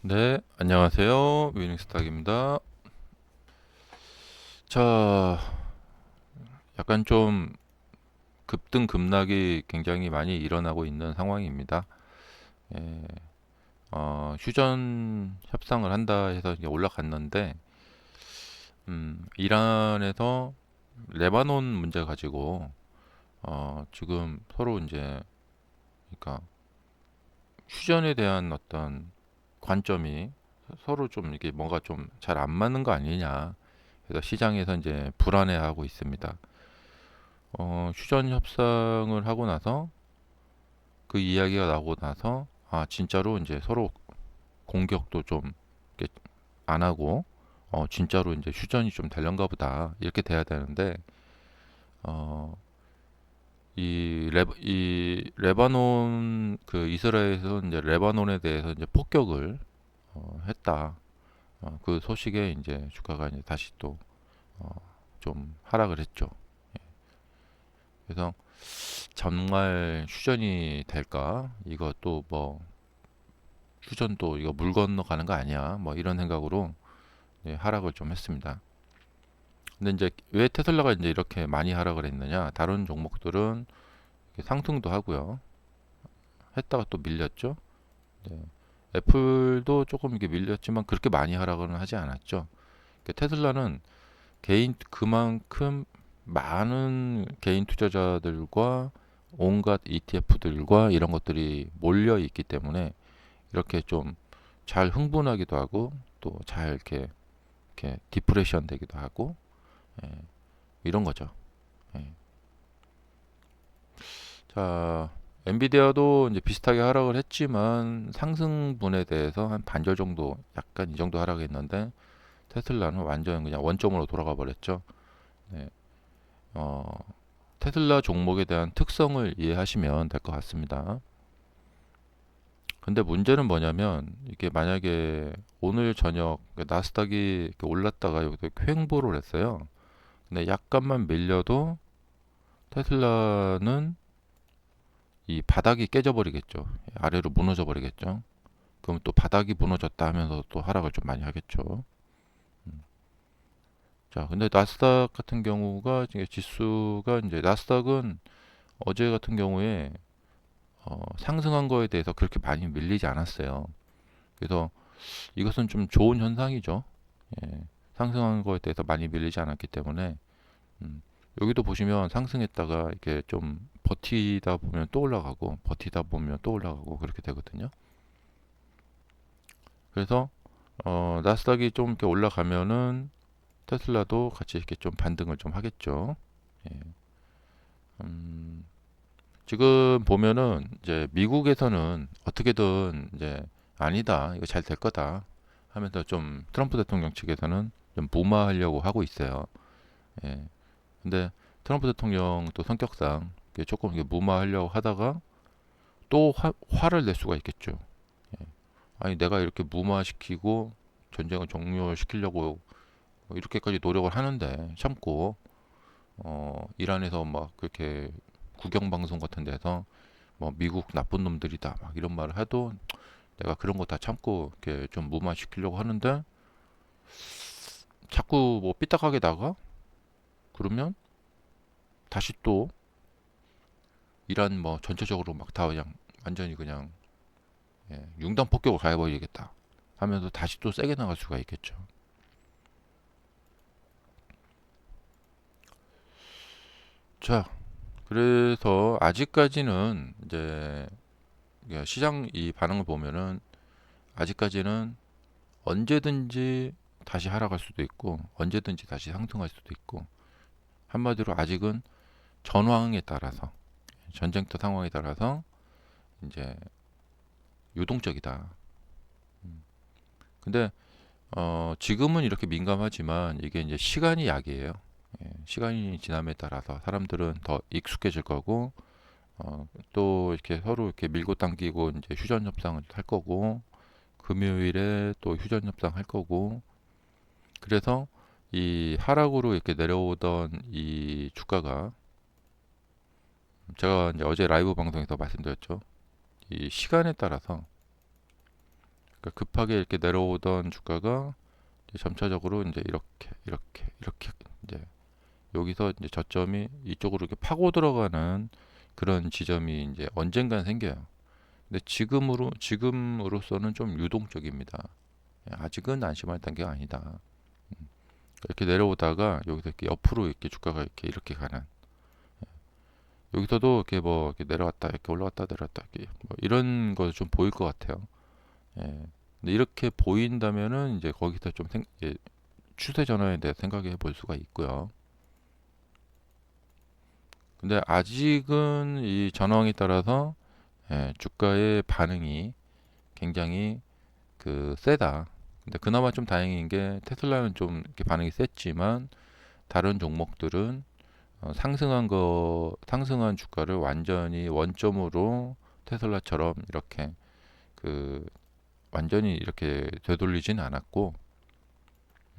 네, 안녕하세요. 위닝스탁입니다. 자, 약간 좀 급등 급락이 굉장히 많이 일어나고 있는 상황입니다. 예, 휴전 협상을 한다 해서 이제 올라갔는데, 이란에서 레바논 문제 가지고 지금 서로 이제 그러니까 휴전에 대한 어떤 관점이 서로 좀 이게 뭔가 좀 잘 안 맞는 거 아니냐. 그래서 시장에서 이제 불안해하고 있습니다. 휴전 협상을 하고 나서 그 이야기가 나오고 나서 진짜로 이제 서로 공격도 좀 이렇게 안 하고 진짜로 이제 휴전이 좀 되려는가 보다 이렇게 돼야 되는데 어, 이 레바논 그 이스라엘에서 이제 레바논에 대해서 이제 폭격을 했다. 그 소식에 이제 주가가 이제 다시 또 좀 하락을 했죠. 그래서 정말 휴전이 될까? 이것도 뭐 휴전도 이거 물 건너가는 거 아니야? 뭐 이런 생각으로 하락을 좀 했습니다. 근데 이제 왜 테슬라가 이제 이렇게 많이 하락을 했느냐? 다른 종목들은 상승도 하고요. 했다가 또 밀렸죠. 네. 애플도 조금 이게 밀렸지만 그렇게 많이 하락은 하지 않았죠. 테슬라는 개인 그만큼 많은 개인 투자자들과 온갖 ETF들과 이런 것들이 몰려 있기 때문에 이렇게 좀 잘 흥분하기도 하고 또 잘 이렇게 디프레션 되기도 하고 예, 이런 거죠. 예. 자, 엔비디아도 이제 비슷하게 하락을 했지만 상승분에 대해서 한 반절 정도 약간 이 정도 하락했는데 테슬라는 완전 그냥 원점으로 돌아가 버렸죠. 네. 어, 테슬라 종목에 대한 특성을 이해하시면 될 것 같습니다. 근데 문제는 뭐냐면 이게 만약에 오늘 저녁 나스닥이 이렇게 올랐다가 여기서 횡보를 했어요. 근데 약간만 밀려도 테슬라는 이 바닥이 깨져 버리겠죠. 아래로 무너져 버리겠죠. 그럼 또 바닥이 무너졌다 하면서 또 하락을 좀 많이 하겠죠. 음. 자, 근데 나스닥 같은 경우가 이제 지수가 이제 나스닥은 어제 같은 경우에 상승한 거에 대해서 그렇게 많이 밀리지 않았어요. 그래서 이것은 좀 좋은 현상이죠. 예, 상승한 거에 대해서 많이 밀리지 않았기 때문에 음, 여기도 보시면 상승했다가 이렇게 좀 버티다 보면 또 올라가고 버티다 보면 또 올라가고 그렇게 되거든요. 그래서 나스닥이 좀 이렇게 올라가면은 테슬라도 같이 이렇게 좀 반등을 좀 하겠죠. 예, 음, 지금 보면은 이제 미국에서는 어떻게든 이제 아니다, 이거 잘 될 거다 하면서 좀 트럼프 대통령 측에서는 좀 무마하려고 하고 있어요. 예. 근데 트럼프 대통령 또 성격상 이게 조금 이게 무마하려고 하다가 또 화를 낼 수가 있겠죠. 예. 아니 내가 이렇게 무마시키고 전쟁을 종료시키려고 뭐 이렇게까지 노력을 하는데 참고 이란에서 막 그렇게 국영 방송 같은 데서 뭐 미국 나쁜 놈들이다 막 이런 말을 해도 내가 그런 거 다 참고 이렇게 좀 무마시키려고 하는데 자꾸 뭐 삐딱하게 나가 그러면 다시 또 이란 뭐 전체적으로 막 다 그냥 완전히 그냥 융단 폭격을 가해버리겠다 하면서 다시 또 세게 나갈 수가 있겠죠. 자, 그래서 아직까지는 이제 시장 이 반응을 보면은 아직까지는 언제든지 다시 하락할 수도 있고 언제든지 다시 상승할 수도 있고 한마디로 아직은 전황에 따라서 전쟁터 상황에 따라서 이제 유동적이다. 근데 지금은 이렇게 민감하지만 이게 이제 시간이 약이에요. 시간이 지남에 따라서 사람들은 더 익숙해질 거고 또 이렇게 서로 이렇게 밀고 당기고 이제 휴전 협상을 할 거고 금요일에 또 휴전 협상 할 거고 그래서 이 하락으로 이렇게 내려오던 이 주가가 제가 이제 어제 라이브 방송에서 말씀드렸죠. 이 시간에 따라서 그러니까 급하게 이렇게 내려오던 주가가 이제 점차적으로 이제 이렇게 이제 여기서 이제 저점이 이쪽으로 이렇게 파고 들어가는 그런 지점이 이제 언젠간 생겨요. 근데 지금으로서는 좀 유동적입니다. 아직은 안심할 단계가 아니다. 이렇게 내려오다가 여기서 이렇게 옆으로 이렇게 주가가 이렇게 가는, 여기서도 이렇게 뭐 이렇게 내려왔다 이렇게 올라왔다 내려왔다 이렇게 뭐 이런 거 좀 보일 것 같아요. 예. 근데 이렇게 보인다면은 이제 거기서 좀 추세 전환에 대해 생각해 볼 수가 있고요. 근데 아직은 이 전황에 따라서 주가의 반응이 굉장히 세다. 근데 그나마 좀 다행인 게 테슬라는 좀 이렇게 반응이 셌지만 다른 종목들은 상승한 주가를 완전히 원점으로 테슬라처럼 이렇게 그 완전히 이렇게 되돌리진 않았고,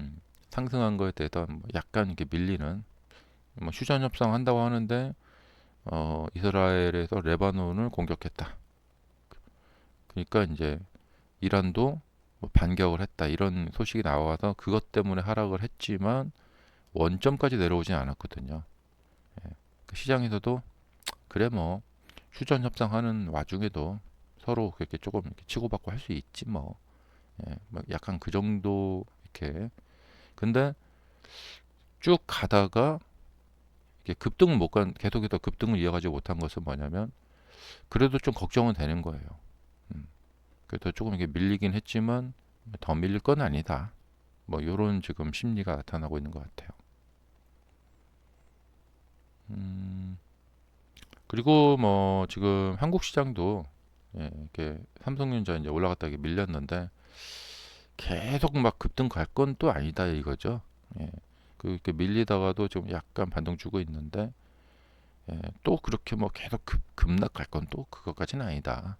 음, 상승한 거에 대해서 뭐 약간 이렇게 밀리는, 뭐 휴전 협상 한다고 하는데 이스라엘에서 레바논을 공격했다. 그러니까 이제 이란도 뭐 반격을 했다 이런 소식이 나와서 그것 때문에 하락을 했지만 원점까지 내려오진 않았거든요. 예. 그 시장에서도 그래 뭐 휴전 협상하는 와중에도 서로 그렇게 조금 이렇게 치고받고 할 수 있지 뭐. 예, 뭐 약간 그 정도 이렇게. 근데 쭉 가다가 이렇게 급등을 못 간, 계속해서 급등을 이어가지 못한 것은 뭐냐면 그래도 좀 걱정은 되는 거예요. 음, 그래서 조금 이렇게 밀리긴 했지만 더 밀릴 건 아니다. 뭐 요런 지금 심리가 나타나고 있는 것 같아요. 음, 그리고 뭐 지금 한국 시장도 이렇게 삼성전자 이제 올라갔다 이렇게 밀렸는데 계속 막 급등 갈 건 또 아니다 이거죠. 예. 그렇게 밀리다가도 좀 약간 반등 주고 있는데 또 그렇게 뭐 계속 급락 갈 건 또 그것까지는 아니다.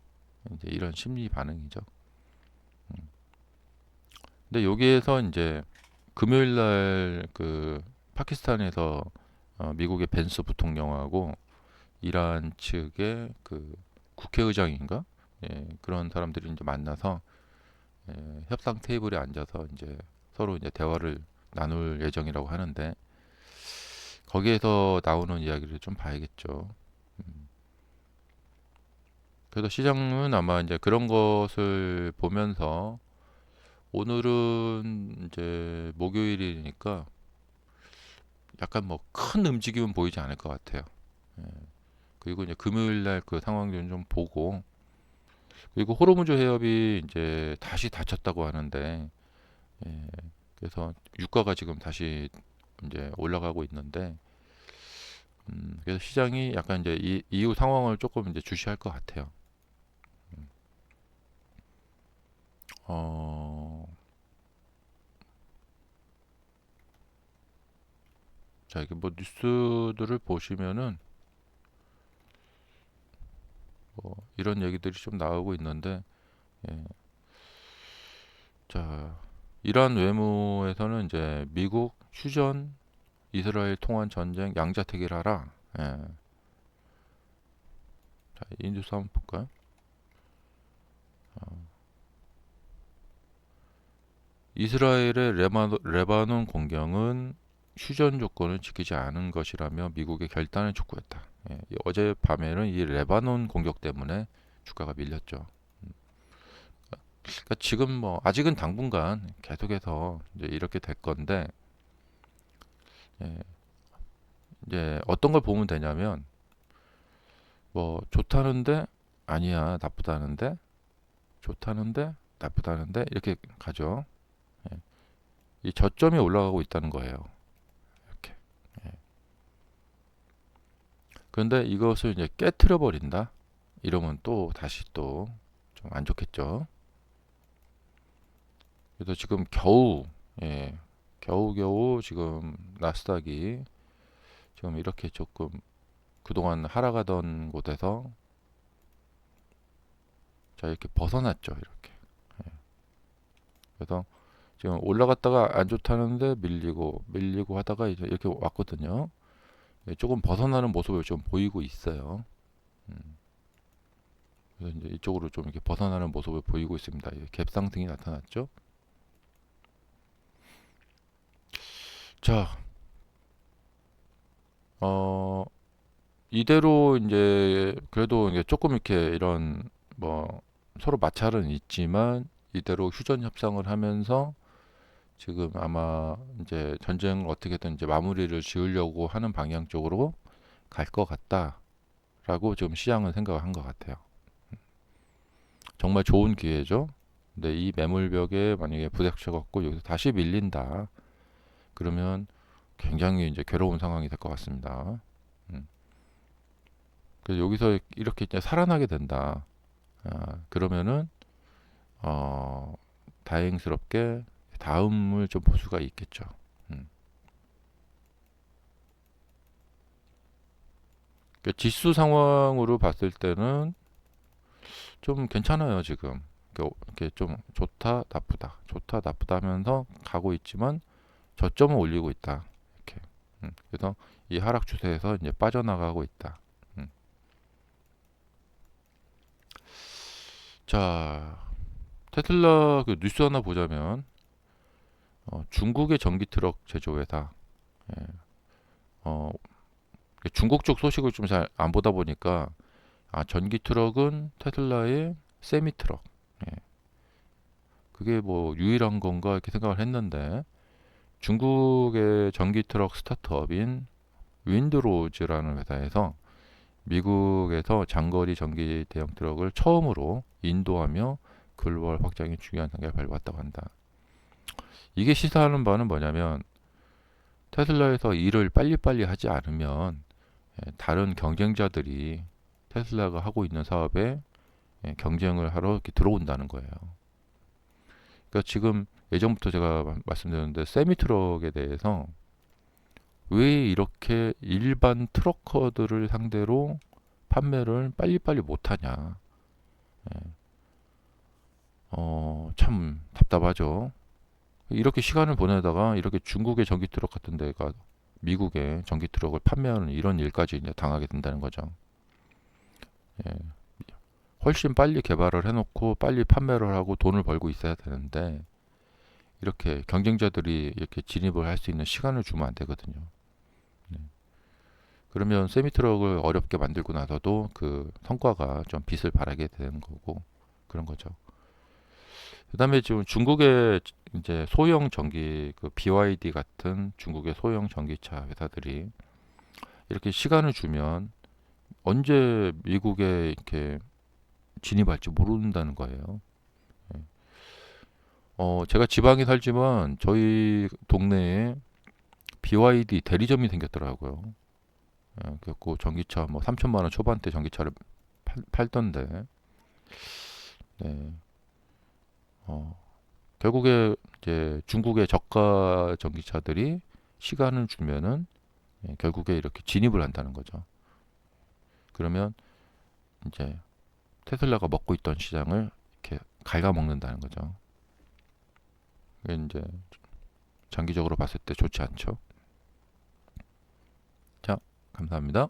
이제 이런 심리 반응이죠. 음. 근데 여기에서 이제 금요일 날 파키스탄에서 미국의 벤스 부통령하고 이란 측의 국회의장인가? 그런 사람들이 이제 만나서 협상 테이블에 앉아서 이제 서로 이제 대화를 나눌 예정이라고 하는데 거기에서 나오는 이야기를 좀 봐야겠죠. 음. 그래서 시장은 아마 이제 그런 것을 보면서 오늘은 이제 목요일이니까 약간 뭐 큰 움직임은 보이지 않을 것 같아요. 예. 그리고 이제 금요일 날 그 상황 좀 보고, 그리고 호르무즈 해협이 이제 다시 닫혔다고 하는데 예. 그래서 유가가 지금 다시 이제 올라가고 있는데 그래서 시장이 약간 이제 이후 상황을 조금 이제 주시할 것 같아요. 음. 어, 자, 이게 뭐 뉴스들을 보시면은 뭐 이런 얘기들이 좀 나오고 있는데, 예. 자, 이란 외무에서는 이제 미국 휴전, 이스라엘 통한 전쟁 양자택일 하라. 예. 자, 이 뉴스 한번 볼까요? 이스라엘의 레바논 공격은 휴전 조건을 지키지 않은 것이라며 미국의 결단을 촉구했다. 예, 어젯밤에는 이 레바논 공격 때문에 주가가 밀렸죠. 그러니까 지금 뭐 아직은 당분간 계속해서 이제 이렇게 될 건데, 예, 이제 어떤 걸 보면 되냐면 뭐 좋다는데 아니야 나쁘다는데 좋다는데 나쁘다는데 이렇게 가죠. 예, 이 저점이 올라가고 있다는 거예요. 이렇게. 예. 그런데 이것을 이제 깨트려 버린다. 이러면 또 다시 또 좀 안 좋겠죠. 그래서 지금 겨우겨우 지금 나스닥이 지금 이렇게 조금 그동안 하락하던 곳에서 자 이렇게 벗어났죠. 이렇게. 예. 그래서 지금 올라갔다가 안 좋다는데 밀리고 하다가 이제 이렇게 왔거든요. 조금 벗어나는 모습을 좀 보이고 있어요. 음. 그래서 이제 이쪽으로 좀 이렇게 벗어나는 모습을 보이고 있습니다. 갭 상승이 나타났죠. 자, 어, 이대로 이제 그래도 이제 조금 이렇게 이런 뭐 서로 마찰은 있지만 이대로 휴전 협상을 하면서 지금 아마 이제 전쟁을 어떻게든 이제 마무리를 지으려고 하는 방향 쪽으로 갈 것 같다라고 지금 시장은 생각을 한 것 같아요. 정말 좋은 기회죠. 근데 이 매물벽에 만약에 부닥쳐 갖고 여기서 다시 밀린다. 그러면 굉장히 이제 괴로운 상황이 될 것 같습니다. 음. 그래서 여기서 이렇게 이제 살아나게 된다. 그러면은 어, 다행스럽게 다음을 좀 볼 수가 있겠죠. 음. 그러니까 지수 상황으로 봤을 때는 좀 괜찮아요, 지금. 이렇게 좀 좋다, 나쁘다, 좋다, 나쁘다 하면서 가고 있지만 저점을 올리고 있다. 이렇게. 그래서 이 하락 추세에서 이제 빠져나가고 있다. 음. 자, 테슬라 그 뉴스 하나 보자면 중국의 전기 트럭 제조회사. 예, 어, 중국 쪽 소식을 좀 잘 안 보다 보니까 전기 트럭은 테슬라의 세미 트럭. 예, 그게 뭐 유일한 건가 이렇게 생각을 했는데 중국의 전기 트럭 스타트업인 윈드로즈라는 회사에서 미국에서 장거리 전기 대형 트럭을 처음으로 인도하며 글로벌 확장이 중요한 단계를 밟았다고 한다. 이게 시사하는 바는 뭐냐면 테슬라에서 일을 빨리빨리 하지 않으면 다른 경쟁자들이 테슬라가 하고 있는 사업에 경쟁을 하러 이렇게 들어온다는 거예요. 그러니까 지금 예전부터 제가 말씀드렸는데 세미 트럭에 대해서 왜 이렇게 일반 트럭커들을 상대로 판매를 빨리빨리 못하냐. 참 답답하죠. 이렇게 시간을 보내다가 이렇게 중국의 전기 트럭 같은 데가 미국의 전기 트럭을 판매하는 이런 일까지 이제 당하게 된다는 거죠. 예, 훨씬 빨리 개발을 해놓고 빨리 판매를 하고 돈을 벌고 있어야 되는데 이렇게 경쟁자들이 이렇게 진입을 할 수 있는 시간을 주면 안 되거든요. 네. 그러면 세미 트럭을 어렵게 만들고 나서도 그 성과가 좀 빛을 발하게 되는 거고 그런 거죠. 그다음에 지금 중국의 이제 소형 전기 그 BYD 같은 중국의 소형 전기차 회사들이 이렇게 시간을 주면 언제 미국에 이렇게 진입할지 모른다는 거예요. 예. 제가 지방에 살지만 저희 동네에 BYD 대리점이 생겼더라고요. 그래갖고 전기차 뭐 3천만 원 초반대 전기차를 팔던데, 네. 어, 결국에 이제 중국의 저가 전기차들이 시간을 주면은 결국에 이렇게 진입을 한다는 거죠. 그러면 이제 테슬라가 먹고 있던 시장을 이렇게 갉아먹는다는 거죠. 그게 이제 장기적으로 봤을 때 좋지 않죠. 자, 감사합니다.